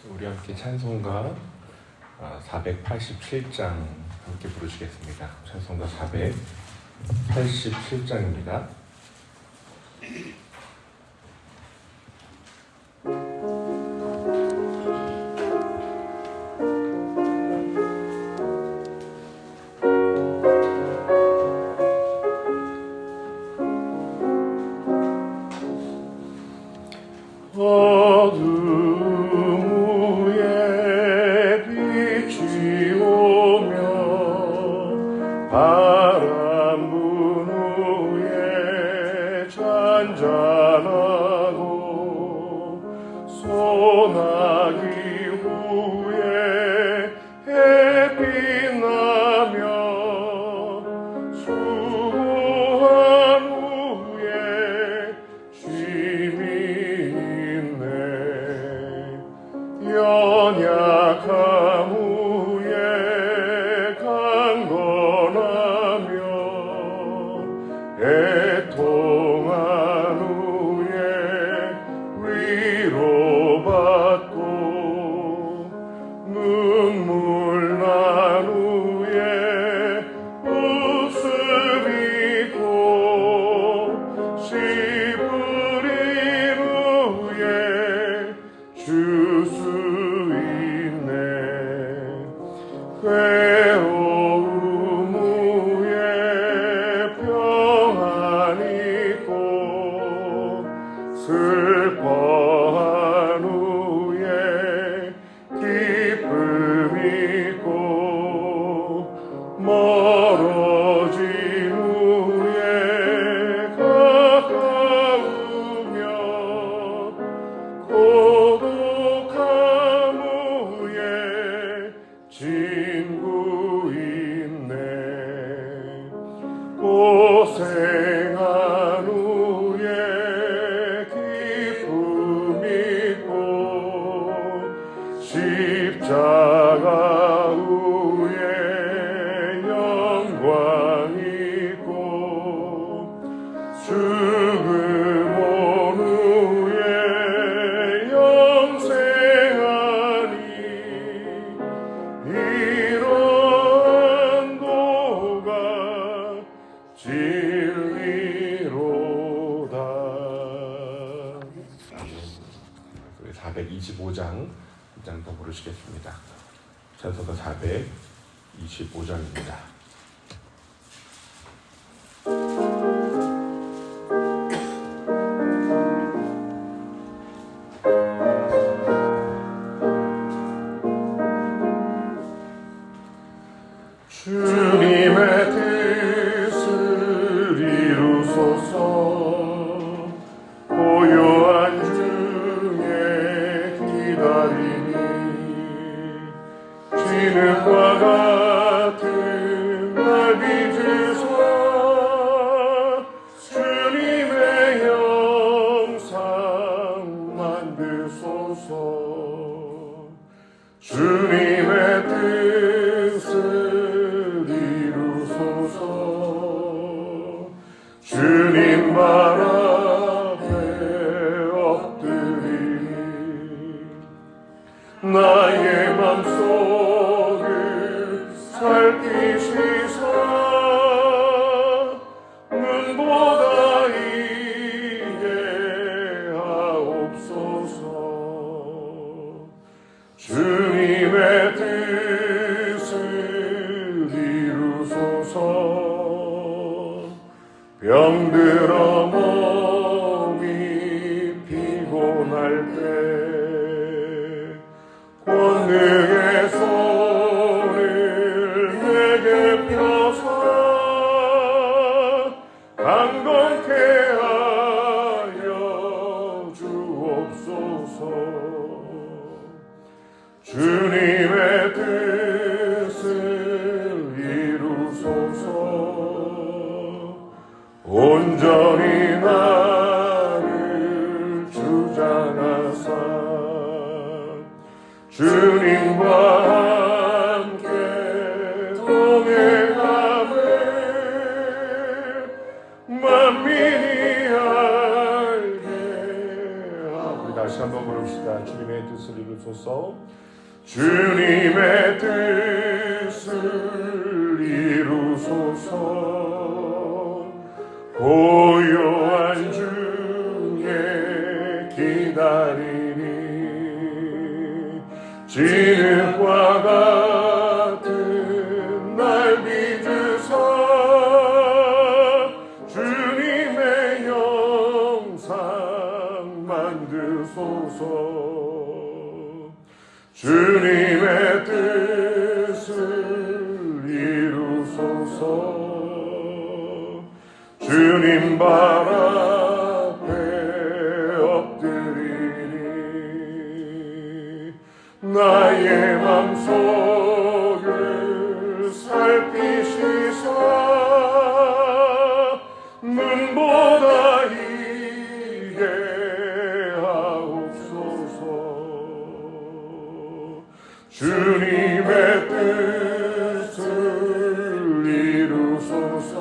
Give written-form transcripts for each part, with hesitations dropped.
우리 함께 찬송가 487장 함께 부르시겠습니다. 찬송가 487장입니다. 바람 분 후에 잔잔하고 소나기 후에 햇빛 나며 수고한 후에 쉼이 있네. 연약함 후에 강건하며 애통한 후에 위로받고 눈물 난 후에 웃음 있고 씨 뿌린 후에 줄 수 있네. 괴로움 후에 평안 있고 슬퍼한 후에 기쁨 있고 멀어진 후에 가까우며 고독함 후에 친구 있네. 고생한 후에 기쁨 있고 십자가 후에 영광 있고 죽음 온 후에 영생하니 이러한 도가 진리로다. 425장 한 장 더 부르시겠습니다. 찬송가 425장입니다. 주님의 뜻을 이루소서. 고요한 중에 기다리니 진흙과 같은 날 빚으사 주님의 형상 만드소서. 주님의 뜻을 이루소서. 주님 발 앞에 엎드리니 나의 맘속을 살피시사 눈보다 이게 하옵소서. 주님의 뜻을 이루소서. 병들어 몸이 피곤할 때 권능의 손을 내게 펴사 강건케 하여 주옵소서. 주님의 뜻을 이루소서. 온전히 나를 주장하사 주님과 함께 동행함을 만민이 알게 하옵소서. 우리 다시 한번 부릅시다. 주님의 뜻을 이루소서. 이루소서. 주님의 뜻을 이루소서. 고요한 중에 기다리니 진흙과 같은 날 빚으사 주님의 형상 만드소서. 주님의 뜻을 이루소서. 주님 발 앞에 엎드리니 나의 맘속을 살피시사 눈보다 이게 하옵소서. 주님의 뜻을 이루소서.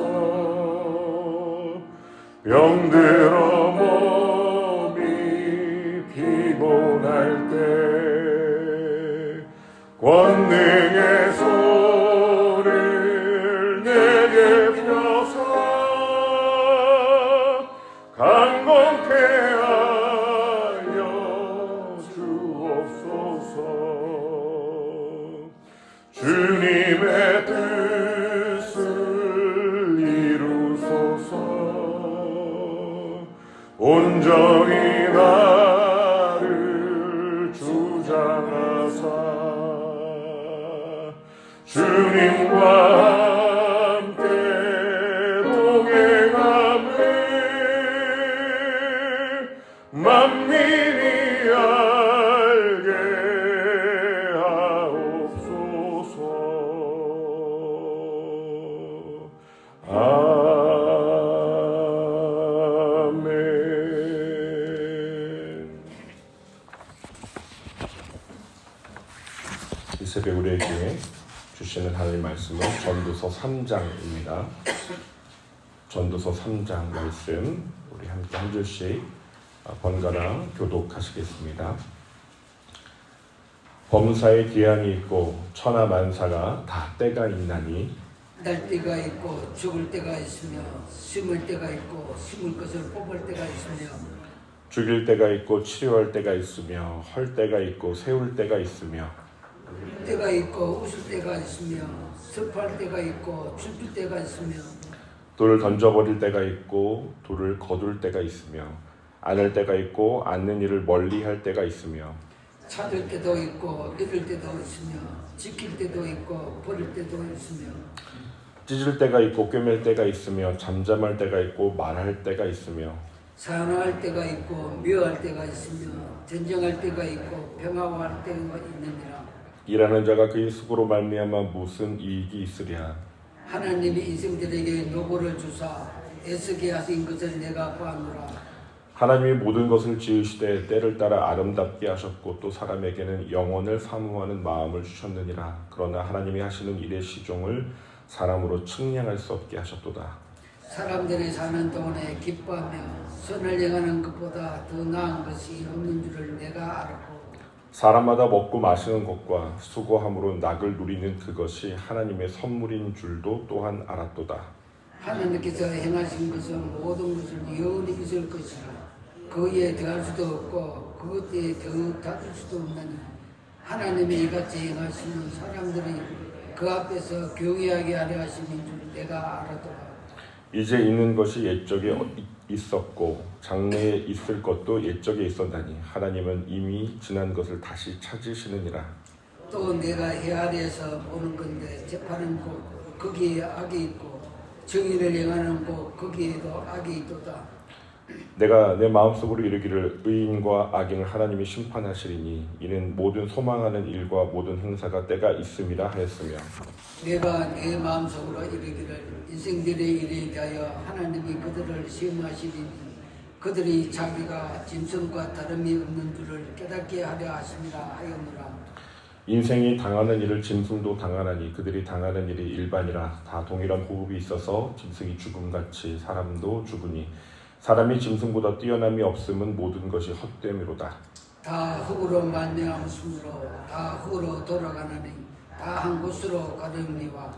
병들어 몸이 피곤할 때 권능의 손을 내게 펴사 강건케 하여 주옵소서. 주님의 뜻을 이루소서. 온전히 나를 주장하사 주님과 함께 동행함을 만민이 알게 하옵소서. 이 새벽 우리에게 주시는 하나님의 말씀은 전도서 3장입니다. 전도서 3장 말씀 우리 함께 한 줄씩 번갈아 교독하시겠습니다. 범사에 기한이 있고 천하 만사가 다 때가 있나니 날 때가 있고 죽을 때가 있으며 심을 때가 있고 심을 것을 뽑을 때가 있으며 죽일 때가 있고 치료할 때가 있으며 헐 때가 있고 세울 때가 있으며 때가 있고 웃을 때가 있으며 슬퍼할 때가 있고 슬플 때가 있으며 돌을 던져버릴 때가 있고 돌을 거둘 때가 있으며 안을 때가 있고 않는 일을 멀리할 때가 있으며 찾을 때도 있고 잃을 때도 있으며 지킬 때도 있고 버릴 때도 있으며 찢을 때가 있고 꿰맬 때가 있으며 잠잠할 때가 있고 말할 때가 있으며 사랑할 때가 있고 미워할 때가 있으며 전쟁할 때가 있고 평화할 때가 있느니라. 일하는 자가 그의 수고로 말미암아 무슨 이익이 있으랴. 하나님이 인생들에게 노고를 주사 애쓰게 하신 것을 내가 보았노라. 하나님이 모든 것을 지으시되 때를 따라 아름답게 하셨고 또 사람에게는 영원을 사모하는 마음을 주셨느니라. 그러나 하나님이 하시는 일의 시종을 사람으로 측량할 수 없게 하셨도다. 사람들이 사는 동안에 기뻐하며 선을 행하는 것보다 더 나은 것이 없는 줄을 내가 알았고 사람마다 먹고 마시는 것과 수고함으로 낙을 누리는 그것이 하나님의 선물인 줄도 또한 알았도다. 하나님께서 행하신 것은 모든 것을 영원히 있을 것이라. 그에 더할 수도 없고 그것에 더 다줄 수도 없나니 하나님이 이같이 행하시는 사람들이 그 앞에서 경외하게 하려 하심인 줄 내가 알았도다. 이제 있는 것이 옛적에 있었고 장래에 있을 것도 옛적에 있었나니 하나님은 이미 지난 것을 다시 찾으시느니라. 또 내가 해 아래에서 보는 건데 재판은 곳 거기에 악이 있고 정의를 행하는 곳 거기에도 악이 있도다. 내가 내 마음속으로 이르기를 의인과 악인을 하나님이 심판하시리니 이는 모든 소망하는 일과 모든 행사가 때가 있음이라 하였으며 내가 내 마음속으로 이르기를 인생들의 일에 대하여 하나님이 그들을 시험하시리니 그들이 자기가 짐승과 다름이 없는 줄을 깨닫게 하려 하심이라 하였노라. 인생이 당하는 일을 짐승도 당하나니 그들이 당하는 일이 일반이라. 다 동일한 호흡이 있어서 짐승이 죽음같이 사람도 죽으니 사람이 짐승보다 뛰어남이 없음은 모든 것이 헛됨이로다. 다 흙으로 만들었으므로 다 흙으로 돌아가나니 다 한 곳으로 가려니와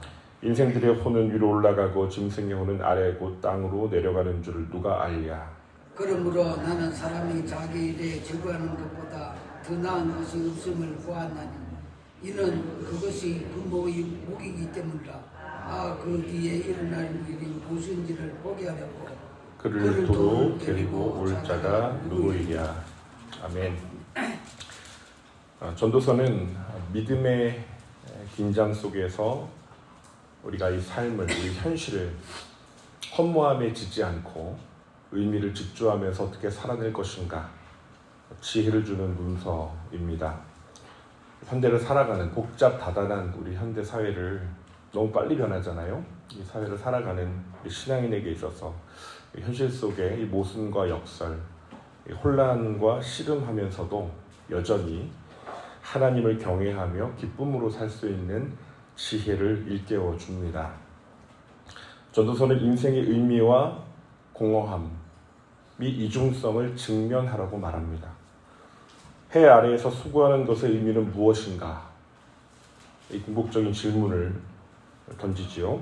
인생들의 호는 위로 올라가고 짐승의 호는 아래 곧 땅으로 내려가는 줄을 누가 알랴. 그러므로 나는 사람이 자기 일에 즐거워하는 것보다 더 나은 것이 없음을 보았나니 이는 그것이 근본의 무기이기 때문이라. 그 뒤에 일어날 일이 무엇인지를 보게 하려고 그를 도로 데리고 올 자가 누구이랴. 아멘. 전도서는 믿음의 긴장 속에서 우리가 이 삶을, 이 현실을 허무함에 지지 않고 의미를 집중하면서 어떻게 살아낼 것인가 지혜를 주는 문서입니다. 현대를 살아가는 복잡다단한 우리 현대 사회를 너무 빨리 변하잖아요. 이 사회를 살아가는 신앙인에게 있어서 현실 속에 이 모순과 역설, 혼란과 씨름하면서도 여전히 하나님을 경외하며 기쁨으로 살 수 있는 지혜를 일깨워 줍니다. 전도서는 인생의 의미와 공허함 및 이중성을 직면하라고 말합니다. 해 아래에서 수고하는 것의 의미는 무엇인가? 이 궁극적인 질문을 던지지요.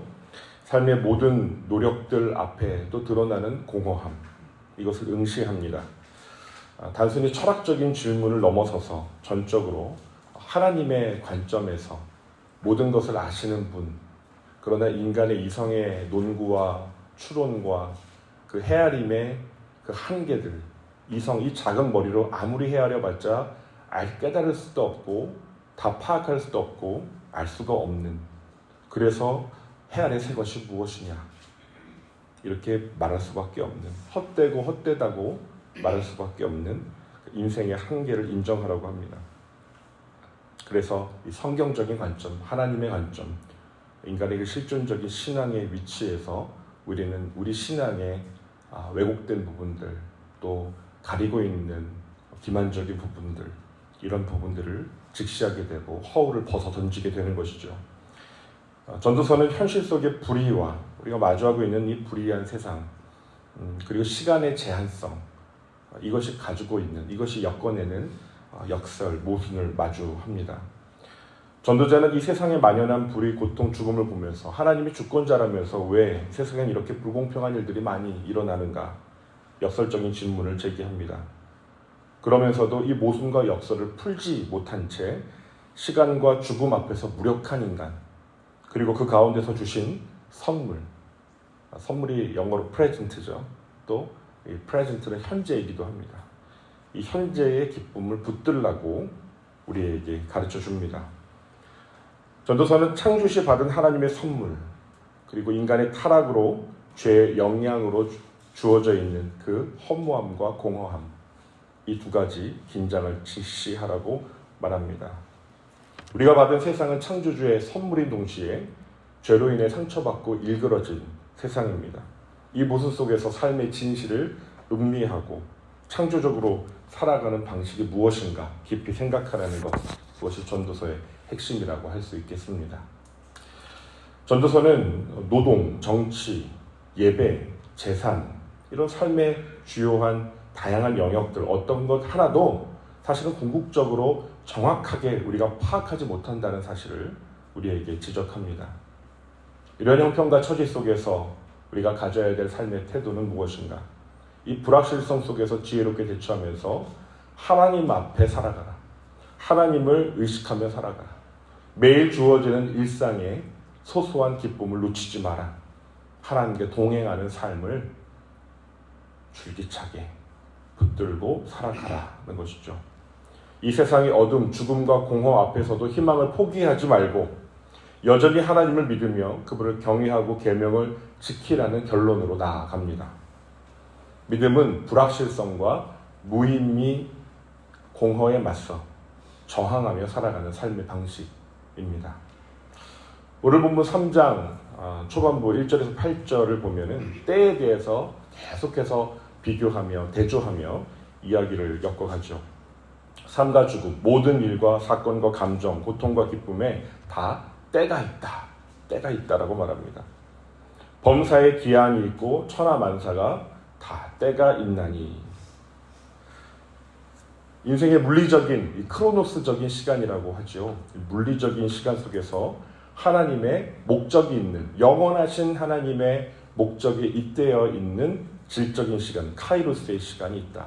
삶의 모든 노력들 앞에 또 드러나는 공허함, 이것을 응시합니다. 단순히 철학적인 질문을 넘어서서 전적으로 하나님의 관점에서 모든 것을 아시는 분, 그러나 인간의 이성의 논구와 추론과 그 헤아림의 그 한계들, 이성, 이 작은 머리로 아무리 헤아려봤자 깨달을 수도 없고 다 파악할 수도 없고 알 수가 없는, 그래서 헤아릴 새 것이 무엇이냐 이렇게 말할 수밖에 없는, 헛되고 헛되다고 말할 수밖에 없는 인생의 한계를 인정하라고 합니다. 그래서 이 성경적인 관점, 하나님의 관점, 인간에게 실존적인 신앙의 위치에서 우리는 우리 신앙의 왜곡된 부분들, 또 가리고 있는 기만적인 부분들, 이런 부분들을 직시하게 되고 허울을 벗어 던지게 되는 것이죠. 전도서는 현실 속의 불의와 우리가 마주하고 있는 이 불의한 세상, 그리고 시간의 제한성, 이것이 가지고 있는, 이것이 엮어내는 역설, 모순을 마주합니다. 전도자는 이 세상에 만연한 불의, 고통, 죽음을 보면서 하나님이 주권자라면서 왜 세상엔 이렇게 불공평한 일들이 많이 일어나는가 역설적인 질문을 제기합니다. 그러면서도 이 모순과 역설을 풀지 못한 채 시간과 죽음 앞에서 무력한 인간, 그리고 그 가운데서 주신 선물이 영어로 present죠. 또 이 present는 현재이기도 합니다. 이 현재의 기쁨을 붙들라고 우리에게 가르쳐 줍니다. 전도서는 창조시 받은 하나님의 선물, 그리고 인간의 타락으로 죄의 영향으로 주어져 있는 그 허무함과 공허함, 이 두 가지 긴장을 직시하라고 말합니다. 우리가 받은 세상은 창조주의 선물인 동시에 죄로 인해 상처받고 일그러진 세상입니다. 이 모습 속에서 삶의 진실을 음미하고 창조적으로 살아가는 방식이 무엇인가 깊이 생각하라는 것, 그것이 전도서의 핵심이라고 할 수 있겠습니다. 전도서는 노동, 정치, 예배, 재산, 이런 삶의 주요한 다양한 영역들 어떤 것 하나도 사실은 궁극적으로 정확하게 우리가 파악하지 못한다는 사실을 우리에게 지적합니다. 이런 형편과 처지 속에서 우리가 가져야 될 삶의 태도는 무엇인가? 이 불확실성 속에서 지혜롭게 대처하면서 하나님 앞에 살아가라. 하나님을 의식하며 살아가라. 매일 주어지는 일상의 소소한 기쁨을 놓치지 마라. 하나님께 동행하는 삶을 줄기차게 붙들고 살아가라는 것이죠. 이 세상의 어둠, 죽음과 공허 앞에서도 희망을 포기하지 말고 여전히 하나님을 믿으며 그분을 경외하고 계명을 지키라는 결론으로 나아갑니다. 믿음은 불확실성과 무의미 공허에 맞서 저항하며 살아가는 삶의 방식입니다. 오늘 본문 3장 초반부 1절에서 8절을 보면은 때에 대해서 계속해서 비교하며 대조하며 이야기를 엮어가죠. 삶과 죽음, 모든 일과 사건과 감정, 고통과 기쁨에 다 때가 있다라고 말합니다. 범사에 기한이 있고 천하만사가 다 때가 있나니. 인생의 물리적인 이 크로노스적인 시간이라고 하죠. 물리적인 시간 속에서 하나님의 목적이 있는, 영원하신 하나님의 목적이 잇대어 있는 질적인 시간, 카이로스의 시간이 있다.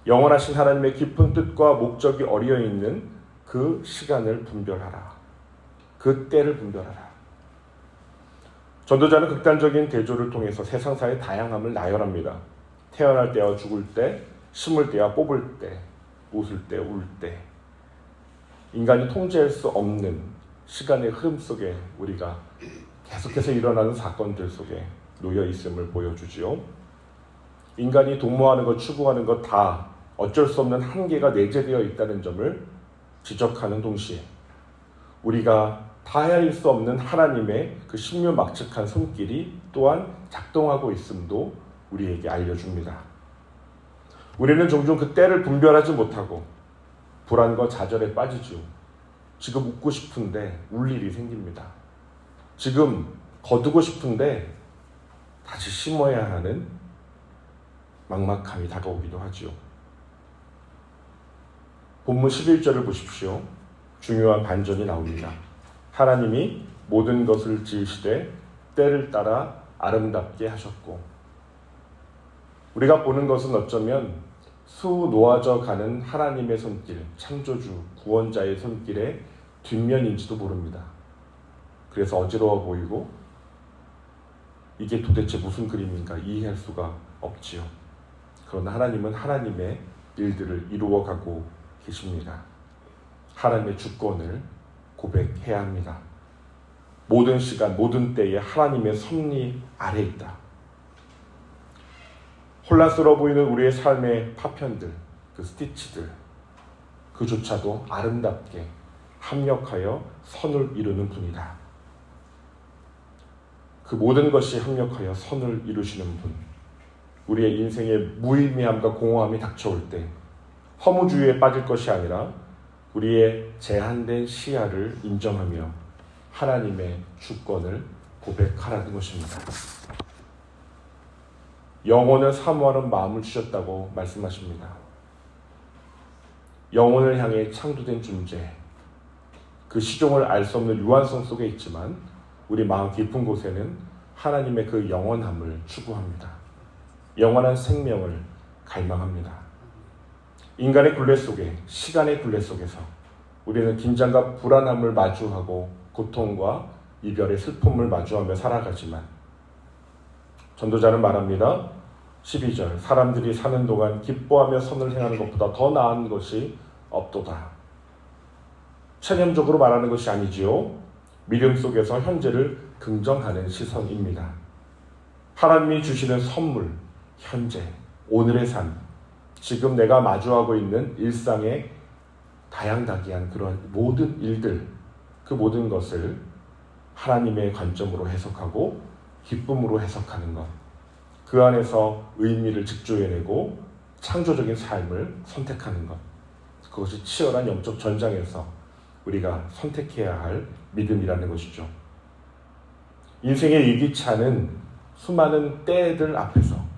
영원하신 하나님의 깊은 뜻과 목적이 어리어 있는 그 시간을 분별하라. 그 때를 분별하라. 전도자는 극단적인 대조를 통해서 세상사의 다양함을 나열합니다. 태어날 때와 죽을 때, 심을 때와 뽑을 때, 웃을 때, 울 때. 인간이 통제할 수 없는 시간의 흐름 속에 우리가 계속해서 일어나는 사건들 속에 놓여 있음을 보여주지요. 인간이 도모하는 것, 추구하는 것 다 어쩔 수 없는 한계가 내재되어 있다는 점을 지적하는 동시에 우리가 다 헤아릴 수 없는 하나님의 그 신묘막측한 손길이 또한 작동하고 있음도 우리에게 알려줍니다. 우리는 종종 그 때를 분별하지 못하고 불안과 좌절에 빠지죠. 지금 웃고 싶은데 울 일이 생깁니다. 지금 거두고 싶은데 다시 심어야 하는 막막함이 다가오기도 하지요. 본문 11절을 보십시오. 중요한 반전이 나옵니다. 하나님이 모든 것을 지으시되 때를 따라 아름답게 하셨고, 우리가 보는 것은 어쩌면 수놓아져 가는 하나님의 손길, 창조주, 구원자의 손길의 뒷면인지도 모릅니다. 그래서 어지러워 보이고 이게 도대체 무슨 그림인가 이해할 수가 없지요. 그러나 하나님은 하나님의 일들을 이루어가고 계십니다. 하나님의 주권을 고백해야 합니다. 모든 시간, 모든 때에 하나님의 섭리 아래 있다. 혼란스러워 보이는 우리의 삶의 파편들, 그 스티치들, 그조차도 아름답게 합력하여 선을 이루는 분이다. 그 모든 것이 합력하여 선을 이루시는 분, 우리의 인생의 무의미함과 공허함이 닥쳐올 때 허무주의에 빠질 것이 아니라 우리의 제한된 시야를 인정하며 하나님의 주권을 고백하라는 것입니다. 영혼을 사모하는 마음을 주셨다고 말씀하십니다. 영혼을 향해 창조된 존재, 그 시종을 알 수 없는 유한성 속에 있지만 우리 마음 깊은 곳에는 하나님의 그 영원함을 추구합니다. 영원한 생명을 갈망합니다. 인간의 굴레 속에, 시간의 굴레 속에서 우리는 긴장과 불안함을 마주하고 고통과 이별의 슬픔을 마주하며 살아가지만 전도자는 말합니다. 12절, 사람들이 사는 동안 기뻐하며 선을 행하는 것보다 더 나은 것이 없도다. 체념적으로 말하는 것이 아니지요. 믿음 속에서 현재를 긍정하는 시선입니다. 하나님이 주시는 선물, 현재, 오늘의 삶, 지금 내가 마주하고 있는 일상의 다양다기한 그런 모든 일들, 그 모든 것을 하나님의 관점으로 해석하고 기쁨으로 해석하는 것, 그 안에서 의미를 직조해내고 창조적인 삶을 선택하는 것, 그것이 치열한 영적 전장에서 우리가 선택해야 할 믿음이라는 것이죠. 인생의 일기차는 수많은 때들 앞에서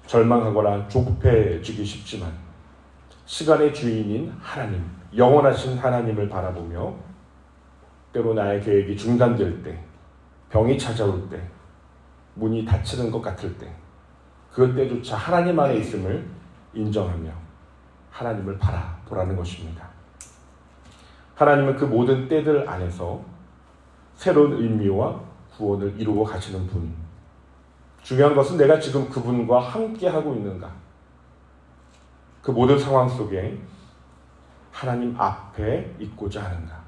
절망하거나 조급해지기 쉽지만 시간의 주인인 하나님, 영원하신 하나님을 바라보며 때로 나의 계획이 중단될 때, 병이 찾아올 때, 문이 닫히는 것 같을 때, 그 때조차 하나님 안에 있음을 인정하며 하나님을 바라보라는 것입니다. 하나님은 그 모든 때들 안에서 새로운 의미와 구원을 이루어 가시는 분. 중요한 것은 내가 지금 그분과 함께 하고 있는가. 그 모든 상황 속에 하나님 앞에 있고자 하는가.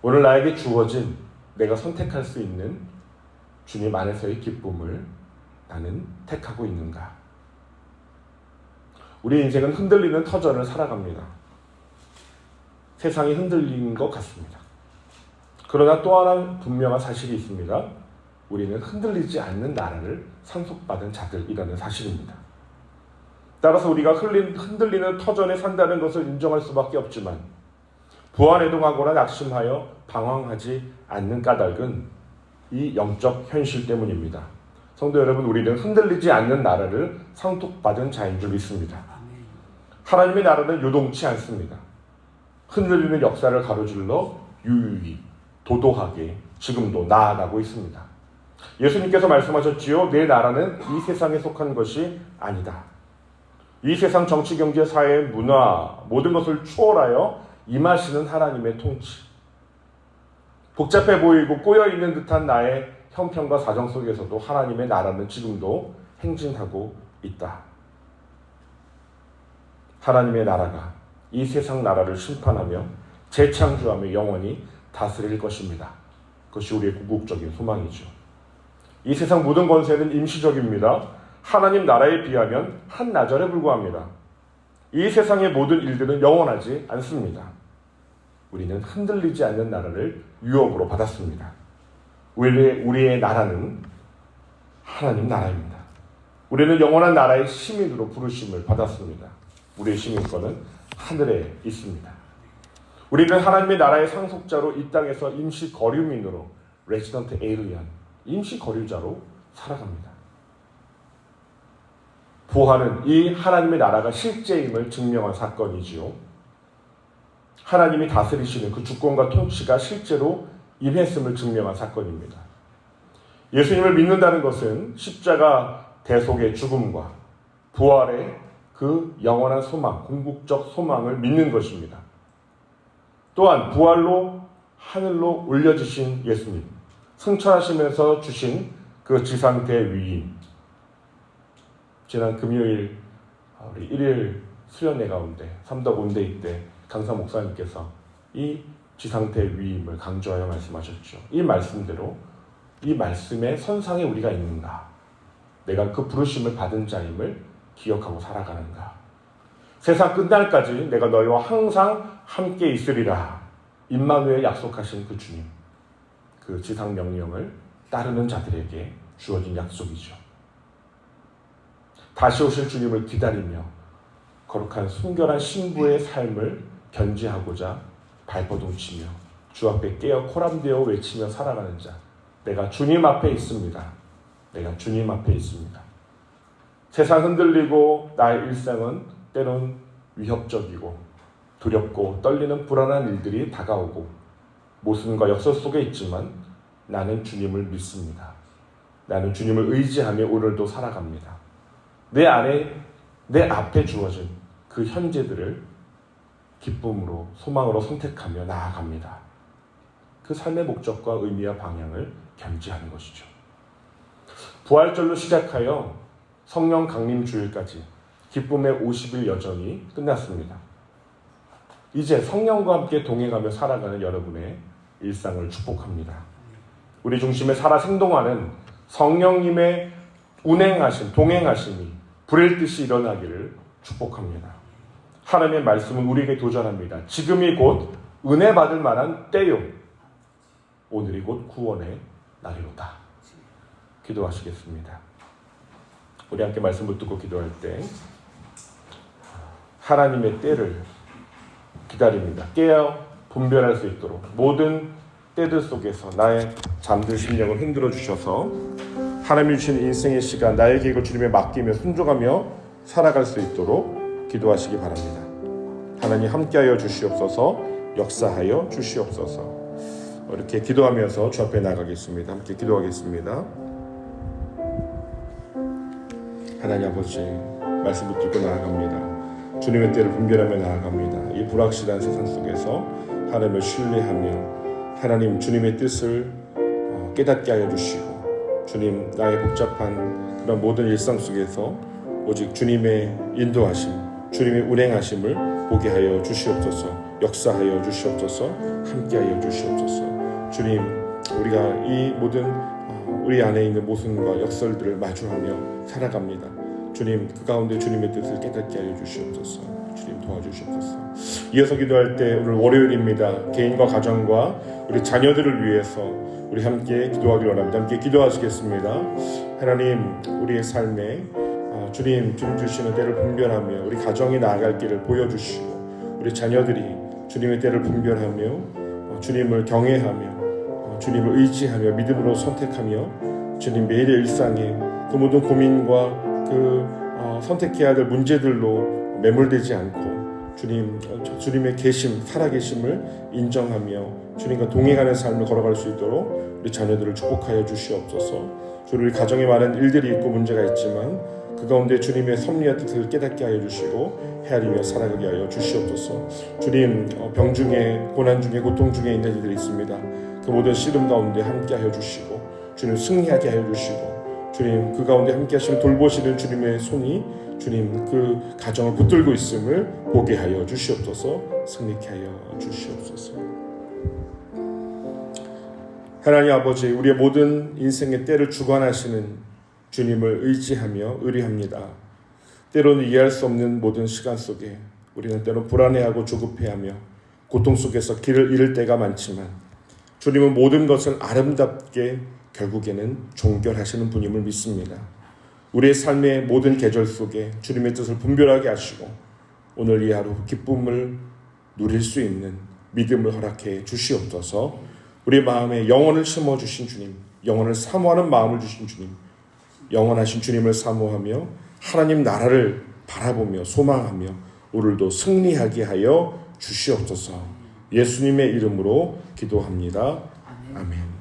오늘 나에게 주어진 내가 선택할 수 있는 주님 안에서의 기쁨을 나는 택하고 있는가. 우리 인생은 흔들리는 터전을 살아갑니다. 세상이 흔들린 것 같습니다. 그러나 또 하나 분명한 사실이 있습니다. 우리는 흔들리지 않는 나라를 상속받은 자들이라는 사실입니다. 따라서 우리가 흔들리는 터전에 산다는 것을 인정할 수밖에 없지만 부안해동하거나 낙심하여 방황하지 않는 까닭은 이 영적 현실 때문입니다. 성도 여러분, 우리는 흔들리지 않는 나라를 상속받은 자인 줄 믿습니다. 하나님의 나라는 요동치 않습니다. 흔들리는 역사를 가로질러 유유히 도도하게 지금도 나아가고 있습니다. 예수님께서 말씀하셨지요. 내 나라는 이 세상에 속한 것이 아니다. 이 세상 정치, 경제, 사회, 문화 모든 것을 초월하여 임하시는 하나님의 통치. 복잡해 보이고 꼬여있는 듯한 나의 형편과 사정 속에서도 하나님의 나라는 지금도 행진하고 있다. 하나님의 나라가 이 세상 나라를 심판하며 재창조하며 영원히 다스릴 것입니다. 그것이 우리의 궁극적인 소망이죠. 이 세상 모든 권세는 임시적입니다. 하나님 나라에 비하면 한나절에 불과합니다. 이 세상의 모든 일들은 영원하지 않습니다. 우리는 흔들리지 않는 나라를 유업으로 받았습니다. 우리의 나라는 하나님 나라입니다. 우리는 영원한 나라의 시민으로 부르심을 받았습니다. 우리의 시민권은 하늘에 있습니다. 우리는 하나님의 나라의 상속자로 이 땅에서 임시 거류민으로 레지던트 에일리언, 임시 거류자로 살아갑니다. 부활은 이 하나님의 나라가 실제임을 증명한 사건이지요. 하나님이 다스리시는 그 주권과 통치가 실제로 임했음을 증명한 사건입니다. 예수님을 믿는다는 것은 십자가 대속의 죽음과 부활의 그 영원한 소망, 궁극적 소망을 믿는 것입니다. 또한 부활로 하늘로 올려지신 예수님, 승천하시면서 주신 그 지상 대위임. 지난 금요일 우리 1일 수련회 가운데 삼덕 온데이 때 강사 목사님께서 이 지상 대위임을 강조하여 말씀하셨죠. 이 말씀대로 이 말씀의 선상에 우리가 있는가? 내가 그 부르심을 받은 자임을 기억하고 살아가는가? 세상 끝날까지 내가 너희와 항상 함께 있으리라. 임마누엘 약속하신 그 주님, 그 지상 명령을 따르는 자들에게 주어진 약속이죠. 다시 오실 주님을 기다리며 거룩한 순결한 신부의 삶을 견지하고자 발버둥치며 주 앞에 깨어 코람되어 외치며 살아가는 자, 내가 주님 앞에 있습니다. 내가 주님 앞에 있습니다. 세상 흔들리고 나의 일상은 때론 위협적이고 두렵고 떨리는 불안한 일들이 다가오고 모순과 역설 속에 있지만 나는 주님을 믿습니다. 나는 주님을 의지하며 오늘도 살아갑니다. 내 앞에 주어진 그 현재들을 기쁨으로 소망으로 선택하며 나아갑니다. 그 삶의 목적과 의미와 방향을 견지하는 것이죠. 부활절로 시작하여 성령 강림 주일까지 기쁨의 50일 여정이 끝났습니다. 이제 성령과 함께 동행하며 살아가는 여러분의 일상을 축복합니다. 우리 중심에 살아 생동하는 성령님의 운행하심, 동행하심이 불일 듯이 일어나기를 축복합니다. 하나님의 말씀은 우리에게 도전합니다. 지금이 곧 은혜 받을 만한 때요. 오늘이 곧 구원의 날이로다. 기도하시겠습니다. 우리 함께 말씀을 듣고 기도할 때 하나님의 때를 기다립니다. 깨어 분별할 수 있도록 모든 때들 속에서 나의 잠든 심령을 흔들어 주셔서 하나님이 주신 인생의 시간 나의 계획을 주님에 맡기며 순종하며 살아갈 수 있도록 기도하시기 바랍니다. 하나님 함께하여 주시옵소서, 역사하여 주시옵소서. 이렇게 기도하면서 주 앞에 나가겠습니다. 함께 기도하겠습니다. 하나님 아버지, 말씀 붙들고 나아갑니다. 주님의 때를 분별하며 나아갑니다. 이 불확실한 세상 속에서 하나님을 신뢰하며 하나님 주님의 뜻을 깨닫게 하여 주시고 주님 나의 복잡한 그런 모든 일상 속에서 오직 주님의 인도하심, 주님의 운행하심을 보게 하여 주시옵소서, 역사하여 주시옵소서, 함께하여 주시옵소서. 주님, 우리가 이 모든 우리 안에 있는 모순과 역설들을 마주하며 살아갑니다. 주님, 그 가운데 주님의 뜻을 깨닫게 하여 주시옵소서. 주님 도와주시옵소서. 이어서 기도할 때 오늘 월요일입니다. 개인과 가정과 우리 자녀들을 위해서 우리 함께 기도하기를 원합니다. 함께 기도하시겠습니다. 하나님, 우리의 삶에 주님 주시는 때를 분별하며 우리 가정이 나아갈 길을 보여주시고 우리 자녀들이 주님의 때를 분별하며 주님을 경외하며 주님을 의지하며 믿음으로 선택하며 주님 매일의 일상에 그 모든 고민과 그 선택해야 될 문제들로 매몰되지 않고 주님의 계심, 살아계심을 인정하며 주님과 동행하는 삶을 걸어갈 수 있도록 우리 자녀들을 축복하여 주시옵소서. 우리 가정에 많은 일들이 있고 문제가 있지만 그 가운데 주님의 섭리와 뜻을 깨닫게 하여 주시고 헤아리며 살아가게 하여 주시옵소서. 주님, 병 중에, 고난 중에, 고통 중에 있는 이들이 있습니다. 그 모든 씨름 가운데 함께 하여 주시고 주님 승리하게 하여 주시고 주님 그 가운데 함께 하시는 돌보시는 주님의 손이 주님 그 가정을 붙들고 있음을 보게 하여 주시옵소서. 승리케 하여 주시옵소서. 하나님 아버지, 우리의 모든 인생의 때를 주관하시는 주님을 의지하며 의뢰합니다. 때로는 이해할 수 없는 모든 시간 속에 우리는 때로 불안해하고 조급해하며 고통 속에서 길을 잃을 때가 많지만 주님은 모든 것을 아름답게 결국에는 종결하시는 분임을 믿습니다. 우리의 삶의 모든 계절 속에 주님의 뜻을 분별하게 하시고 오늘 이 하루 기쁨을 누릴 수 있는 믿음을 허락해 주시옵소서. 우리 마음에 영혼을 심어주신 주님, 영혼을 사모하는 마음을 주신 주님, 영원하신 주님을 사모하며 하나님 나라를 바라보며 소망하며 오늘도 승리하게 하여 주시옵소서. 예수님의 이름으로 기도합니다. 아멘.